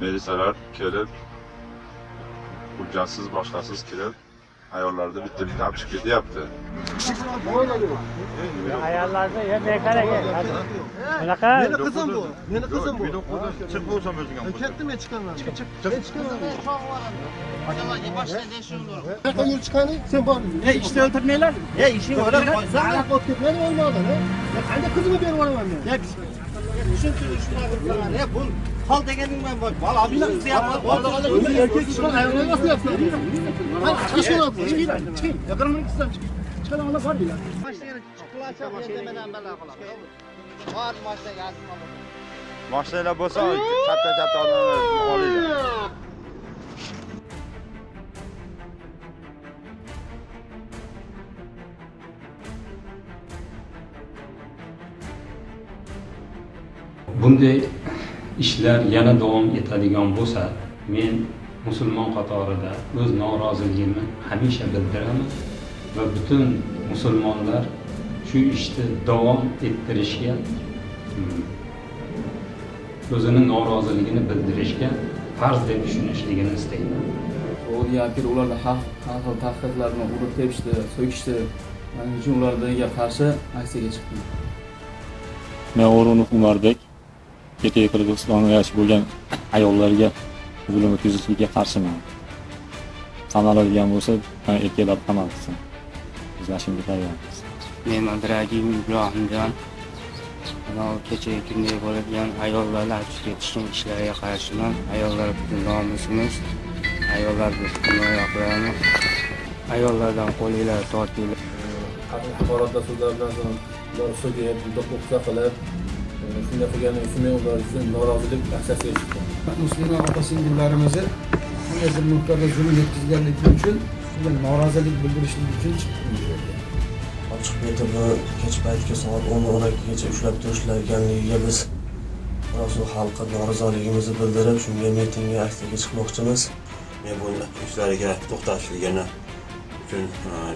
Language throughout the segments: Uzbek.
Melisalar kelib, hujjatsiz, boshqasiz kelib, ayollarni bitta-bitta chiqib ketyapti. Ayollarda ya bekara gel. Bunaqa. Meni qizim bu. Meni qizim bu. Chiqib olsam o'zing ham. Ketdim men chiqaman. Chiq. Men chiqaman. Qayerga yo'l chiqani? Sen bor. İşte o'tirmanglar. İşing o'tirgan. Zarar qilib ketmani olmadim. Qanday qizimni berib yuboraman men? Bu hal deganing men bor. Bola bilan qizyapman. Erkek chiqqan ayollar nasıl Qani chiqish kerak. Chiqing. Yaqinman sizdan chiq. Chiqadan ola bor deylar. Mashinaga chiqilasa yerdan bala qiladi. Bor mashinaga azman. Mashinalar bo'lsa, katta odamlar olinglar. Bunday ishlar yana davom etadigan bo'lsa, men musulmon qatorida o'z noroziligimni hamisha bildiraman va butun musulmonlar shu ishni davom ettirishga, o'zining noroziligini bildirishga farz deb tushunishligini istayman. Yoki ularda har xil taqiqlarni urib tepishdi, so'kishdi. Shuning uchun ularga qarshi aksiyaga chiqdim. Men O'runov Umarbek Ketiy Qirg'izistonda yashab bo'lgan ayollarga zulm o'tkazishga qarshiman. Qamaladigan bo'lsa, erkaklar qamalsin. Biz mashinaga tayyormiz. Men Abduragim Ibrohimjon. Kecha kunday bo'lgan ayollarni chiqib ketishgan ishlariga qarshiman. Ayollar bizning nomusimiz. Ayollar bizni himoya qiladi. Ayollardan qo'linglar tortinglar. Axborotda so'zlar bilan ular sudga do'qqa qilib, shunday qilgani uchun ular uchun norozilik aksiyasiga chiqdi. Musulmon opa-singillarimizni qandaydir nuqtada zulm yetkazganligi uchun norozilik bildirishlik uchun chiqdik. Chiqib ketib, kech paytga soat 10-12gacha ushlab turishlarganligiga biz Rosul xalqqa noroziligimizni bildirib, shunga mitingga, aksiyaga chiqmoqchimiz. Men bu ishlariga to'xtashligini uchun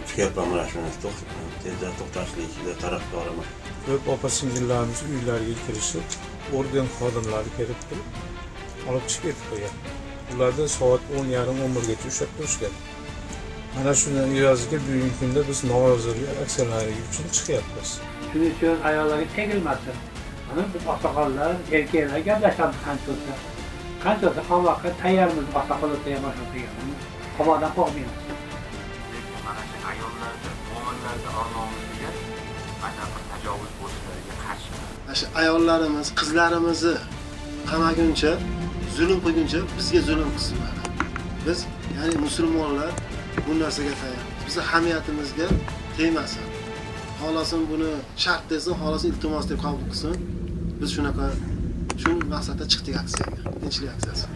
chiqyapman, mana shuni tezda to'xtashlikka tarafdoriman. Ko'p opa-singillarimiz uylariga kirishib, organ xodimlari kelib turib, olib chiqib ketib qo'ygan. Ularda soat 10:30-11gacha ushlab turishgan. Mana shuni evaziga bugungi kunda biz norozilik aksiyalari uchun chiqyapmiz. Shuning uchun ayollarga tegilmasin. Mana biz oqsoqollar, erkaklar gaplashamiz qancha Qanchasi xalqqa tayyormiz oqsoqollar yashashga. Havodan qo'rqmaymiz. Mana shu ayollarni, o'g'illarni ornomisiga anaqa tajovuz bo'lishlariga qarshi. Shu ayollarimiz, qizlarimizni qamaguncha, zulm qilguncha bizga zulm qilsinlar. Biz, ya'ni musulmonlar bu narsaga tayyormiz. Bizning hamiyatimizga tegmasin. Xolasin buni shart desin, xolasin iltimos deb qabul qilsin. Biz shunaqa shu maqsadda chiqdik aksiyaga. Tinchlik aksiyasi.